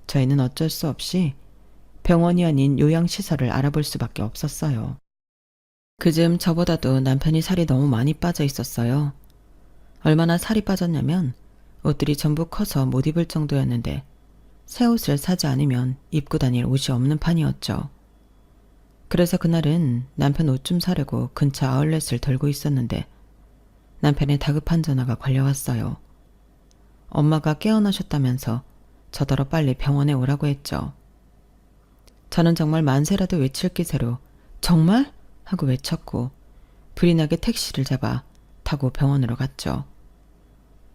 저희는 어쩔 수 없이 병원이 아닌 요양시설을 알아볼 수밖에 없었어요. 그즈음 저보다도 남편이 살이 너무 많이 빠져 있었어요. 얼마나 살이 빠졌냐면 옷들이 전부 커서 못 입을 정도였는데 새 옷을 사지 않으면 입고 다닐 옷이 없는 판이었죠. 그래서 그날은 남편 옷 좀 사려고 근처 아울렛을 돌고 있었는데 남편의 다급한 전화가 걸려왔어요. 엄마가 깨어나셨다면서 저더러 빨리 병원에 오라고 했죠. 저는 정말 만세라도 외칠 기세로 정말? 하고 외쳤고 불이 나게 택시를 잡아 타고 병원으로 갔죠.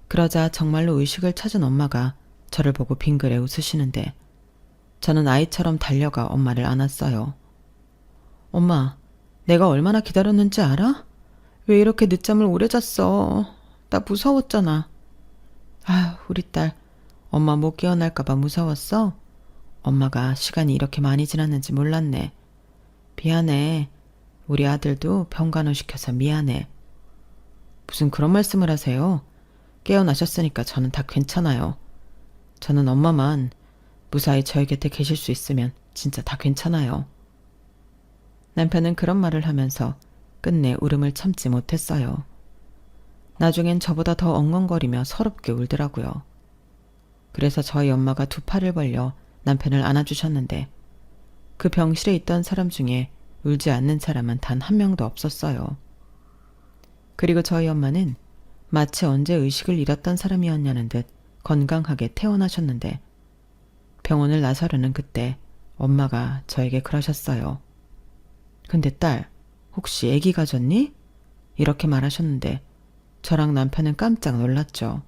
그러자 정말로 의식을 찾은 엄마가 저를 보고 빙그레 웃으시는데 저는 아이처럼 달려가 엄마를 안았어요. 엄마, 내가 얼마나 기다렸는지 알아? 왜 이렇게 늦잠을 오래 잤어? 나 무서웠잖아. 아휴, 우리 딸, 엄마 못 깨어날까봐 무서웠어? 엄마가 시간이 이렇게 많이 지났는지 몰랐네. 미안해. 우리 아들도 병간호 시켜서 미안해. 무슨 그런 말씀을 하세요? 깨어나셨으니까 저는 다 괜찮아요. 저는 엄마만 무사히 저희 곁에 계실 수 있으면 진짜 다 괜찮아요. 남편은 그런 말을 하면서 끝내 울음을 참지 못했어요. 나중엔 저보다 더 엉엉거리며 서럽게 울더라고요. 그래서 저희 엄마가 두 팔을 벌려 남편을 안아주셨는데 그 병실에 있던 사람 중에 울지 않는 사람은 단 한 명도 없었어요. 그리고 저희 엄마는 마치 언제 의식을 잃었던 사람이었냐는 듯 건강하게 퇴원하셨는데 병원을 나서려는 그때 엄마가 저에게 그러셨어요. 근데 딸, 혹시 아기 가졌니? 이렇게 말하셨는데 저랑 남편은 깜짝 놀랐죠.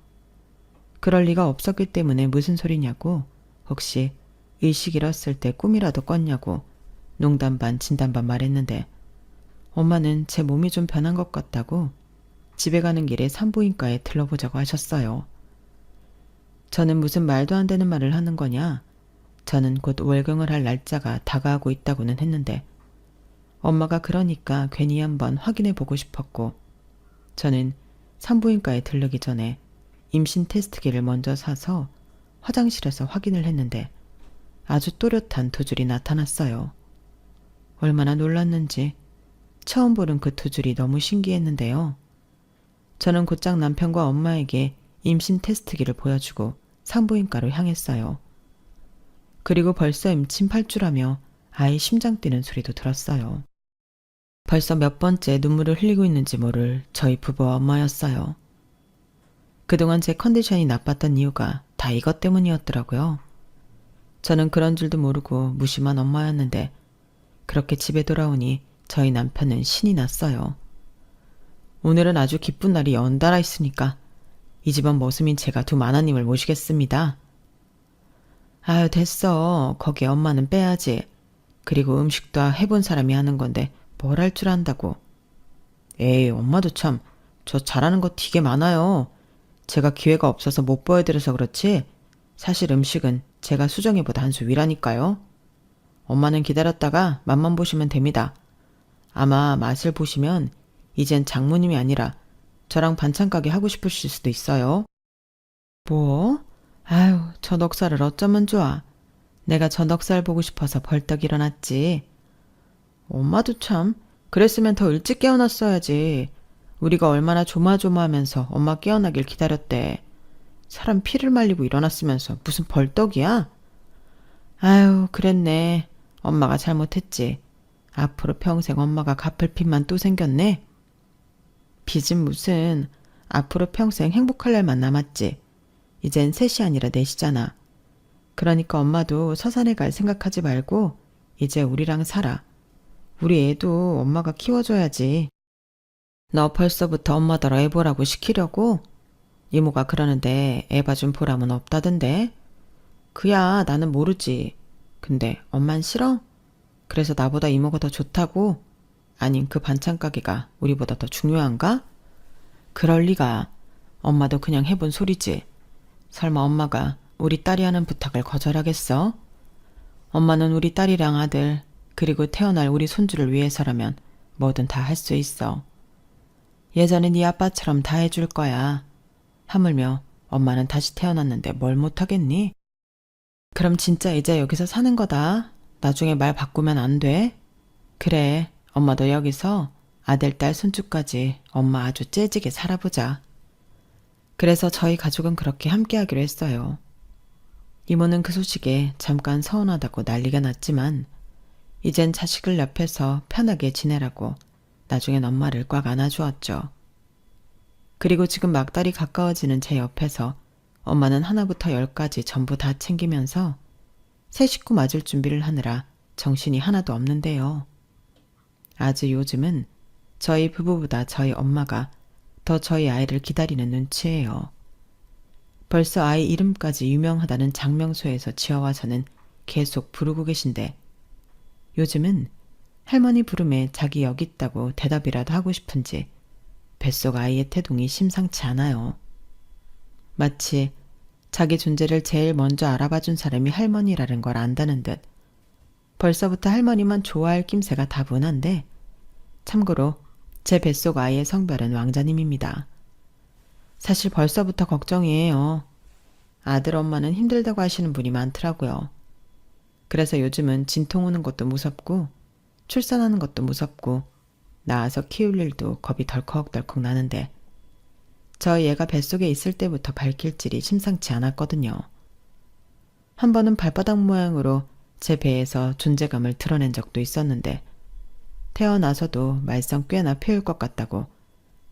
그럴 리가 없었기 때문에 무슨 소리냐고, 혹시 의식 잃었을 때 꿈이라도 꿨냐고 농담 반 진담 반 말했는데 엄마는 제 몸이 좀 변한 것 같다고 집에 가는 길에 산부인과에 들러보자고 하셨어요. 저는 무슨 말도 안 되는 말을 하는 거냐? 저는 곧 월경을 할 날짜가 다가오고 있다고는 했는데 엄마가 그러니까 괜히 한번 확인해 보고 싶었고 저는 산부인과에 들르기 전에 임신 테스트기를 먼저 사서 화장실에서 확인을 했는데 아주 또렷한 두 줄이 나타났어요. 얼마나 놀랐는지 처음 보는 그 두 줄이 너무 신기했는데요. 저는 곧장 남편과 엄마에게 임신 테스트기를 보여주고 산부인과로 향했어요. 그리고 벌써 임신 8주라며 아이 심장 뛰는 소리도 들었어요. 벌써 몇 번째 눈물을 흘리고 있는지 모를 저희 부부와 엄마였어요. 그동안 제 컨디션이 나빴던 이유가 다 이것 때문이었더라고요. 저는 그런 줄도 모르고 무심한 엄마였는데 그렇게 집에 돌아오니 저희 남편은 신이 났어요. 오늘은 아주 기쁜 날이 연달아 있으니까 이 집안 머슴인 제가 두 마나님을 모시겠습니다. 아유 됐어. 거기에 엄마는 빼야지. 그리고 음식도 해본 사람이 하는 건데 뭘 할 줄 안다고. 에이 엄마도 참 저 잘하는 거 되게 많아요. 제가 기회가 없어서 못 보여드려서 그렇지 사실 음식은 제가 수정이보다 한 수 위라니까요. 엄마는 기다렸다가 맛만 보시면 됩니다. 아마 맛을 보시면 이젠 장모님이 아니라 저랑 반찬 가게 하고 싶으실 수도 있어요. 뭐? 아유, 저 넉살을 어쩌면 좋아. 내가 저 넉살 보고 싶어서 벌떡 일어났지. 엄마도 참, 그랬으면 더 일찍 깨어났어야지. 우리가 얼마나 조마조마하면서 엄마 깨어나길 기다렸대. 사람 피를 말리고 일어났으면서 무슨 벌떡이야? 아유, 그랬네. 엄마가 잘못했지. 앞으로 평생 엄마가 갚을 빚만 또 생겼네. 빚은 무슨, 앞으로 평생 행복할 날만 남았지. 이젠 셋이 아니라 넷이잖아. 그러니까 엄마도 서산에 갈 생각하지 말고 이제 우리랑 살아. 우리 애도 엄마가 키워줘야지. 너 벌써부터 엄마더러 애 보라고 시키려고? 이모가 그러는데 애 봐준 보람은 없다던데. 그야 나는 모르지. 근데 엄만 싫어? 그래서 나보다 이모가 더 좋다고? 아님 그 반찬 가게가 우리보다 더 중요한가? 그럴 리가. 엄마도 그냥 해본 소리지. 설마 엄마가 우리 딸이 하는 부탁을 거절하겠어? 엄마는 우리 딸이랑 아들 그리고 태어날 우리 손주를 위해서라면 뭐든 다 할 수 있어. 예전에 네 아빠처럼 다 해줄 거야. 하물며 엄마는 다시 태어났는데 뭘 못하겠니? 그럼 진짜 이제 여기서 사는 거다. 나중에 말 바꾸면 안 돼. 그래, 엄마도 여기서 아들, 딸, 손주까지 엄마 아주 째지게 살아보자. 그래서 저희 가족은 그렇게 함께하기로 했어요. 이모는 그 소식에 잠깐 서운하다고 난리가 났지만 이젠 자식을 옆에서 편하게 지내라고 나중엔 엄마를 꽉 안아주었죠. 그리고 지금 막달이 가까워지는 제 옆에서 엄마는 하나부터 열까지 전부 다 챙기면서 새 식구 맞을 준비를 하느라 정신이 하나도 없는데요. 아주 요즘은 저희 부부보다 저희 엄마가 더 저희 아이를 기다리는 눈치예요. 벌써 아이 이름까지 유명하다는 장명소에서 지어와서는 계속 부르고 계신데 요즘은 할머니 부름에 자기 여기 있다고 대답이라도 하고 싶은지 뱃속 아이의 태동이 심상치 않아요. 마치 자기 존재를 제일 먼저 알아봐준 사람이 할머니라는 걸 안다는 듯 벌써부터 할머니만 좋아할 낌새가 다분한데 참고로 제 뱃속 아이의 성별은 왕자님입니다. 사실 벌써부터 걱정이에요. 아들 엄마는 힘들다고 하시는 분이 많더라고요. 그래서 요즘은 진통 오는 것도 무섭고 출산하는 것도 무섭고 낳아서 키울 일도 겁이 덜컥덜컥 나는데 저 얘가 뱃속에 있을 때부터 밝힐 질이 심상치 않았거든요. 한 번은 발바닥 모양으로 제 배에서 존재감을 드러낸 적도 있었는데 태어나서도 말썽 꽤나 피울 것 같다고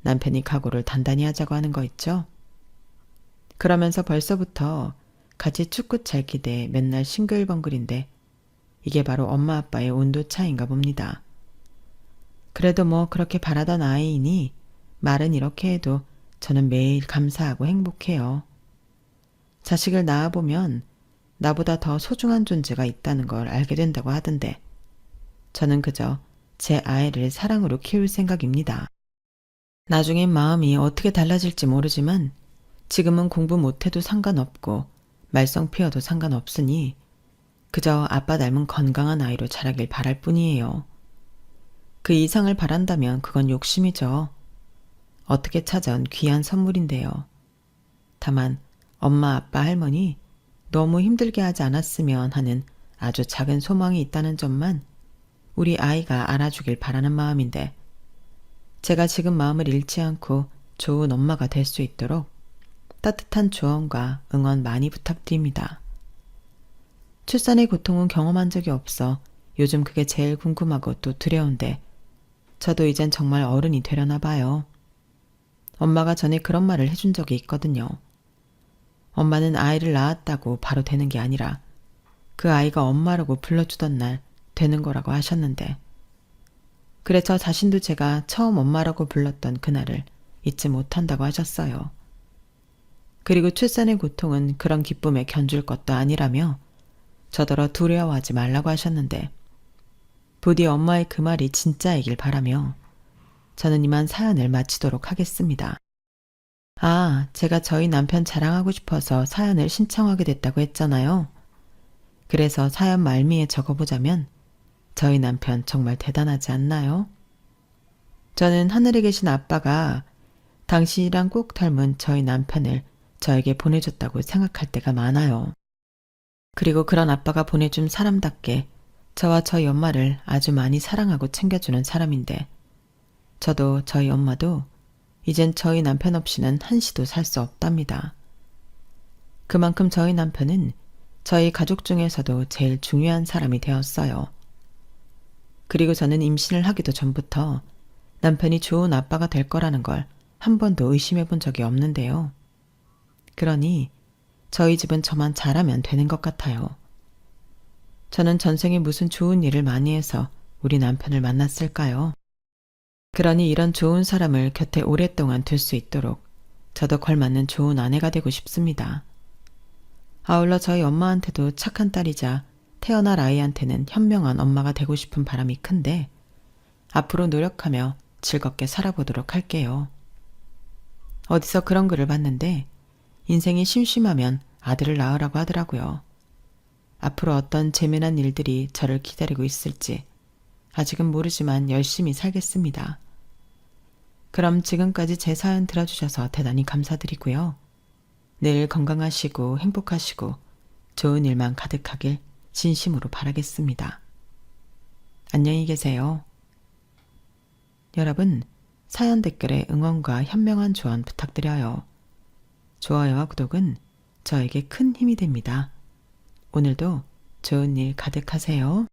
남편이 각오를 단단히 하자고 하는 거 있죠? 그러면서 벌써부터 같이 축구 잘 기대 맨날 싱글벙글인데 이게 바로 엄마 아빠의 온도 차이인가 봅니다. 그래도 뭐 그렇게 바라던 아이이니 말은 이렇게 해도 저는 매일 감사하고 행복해요. 자식을 낳아보면 나보다 더 소중한 존재가 있다는 걸 알게 된다고 하던데 저는 그저 제 아이를 사랑으로 키울 생각입니다. 나중엔 마음이 어떻게 달라질지 모르지만 지금은 공부 못해도 상관없고 말썽 피워도 상관없으니 그저 아빠 닮은 건강한 아이로 자라길 바랄 뿐이에요. 그 이상을 바란다면 그건 욕심이죠. 어떻게 찾아온 귀한 선물인데요. 다만 엄마, 아빠, 할머니 너무 힘들게 하지 않았으면 하는 아주 작은 소망이 있다는 점만 우리 아이가 알아주길 바라는 마음인데 제가 지금 마음을 잃지 않고 좋은 엄마가 될 수 있도록 따뜻한 조언과 응원 많이 부탁드립니다. 출산의 고통은 경험한 적이 없어 요즘 그게 제일 궁금하고 또 두려운데 저도 이젠 정말 어른이 되려나 봐요. 엄마가 전에 그런 말을 해준 적이 있거든요. 엄마는 아이를 낳았다고 바로 되는 게 아니라 그 아이가 엄마라고 불러주던 날 되는 거라고 하셨는데 그래 저 자신도 제가 처음 엄마라고 불렀던 그날을 잊지 못한다고 하셨어요. 그리고 출산의 고통은 그런 기쁨에 견줄 것도 아니라며 저더러 두려워하지 말라고 하셨는데 부디 엄마의 그 말이 진짜이길 바라며 저는 이만 사연을 마치도록 하겠습니다. 아, 제가 저희 남편 자랑하고 싶어서 사연을 신청하게 됐다고 했잖아요. 그래서 사연 말미에 적어보자면 저희 남편 정말 대단하지 않나요? 저는 하늘에 계신 아빠가 당신이랑 꼭 닮은 저희 남편을 저에게 보내줬다고 생각할 때가 많아요. 그리고 그런 아빠가 보내준 사람답게 저와 저희 엄마를 아주 많이 사랑하고 챙겨주는 사람인데 저도 저희 엄마도 이젠 저희 남편 없이는 한시도 살 수 없답니다. 그만큼 저희 남편은 저희 가족 중에서도 제일 중요한 사람이 되었어요. 그리고 저는 임신을 하기도 전부터 남편이 좋은 아빠가 될 거라는 걸 한 번도 의심해 본 적이 없는데요. 그러니 저희 집은 저만 잘하면 되는 것 같아요. 저는 전생에 무슨 좋은 일을 많이 해서 우리 남편을 만났을까요? 그러니 이런 좋은 사람을 곁에 오랫동안 둘 수 있도록 저도 걸맞는 좋은 아내가 되고 싶습니다. 아울러 저희 엄마한테도 착한 딸이자 태어날 아이한테는 현명한 엄마가 되고 싶은 바람이 큰데 앞으로 노력하며 즐겁게 살아보도록 할게요. 어디서 그런 글을 봤는데 인생이 심심하면 아들을 낳으라고 하더라고요. 앞으로 어떤 재미난 일들이 저를 기다리고 있을지 아직은 모르지만 열심히 살겠습니다. 그럼 지금까지 제 사연 들어주셔서 대단히 감사드리고요. 늘 건강하시고 행복하시고 좋은 일만 가득하길 진심으로 바라겠습니다. 안녕히 계세요. 여러분, 사연 댓글에 응원과 현명한 조언 부탁드려요. 좋아요와 구독은 저에게 큰 힘이 됩니다. 오늘도 좋은 일 가득하세요.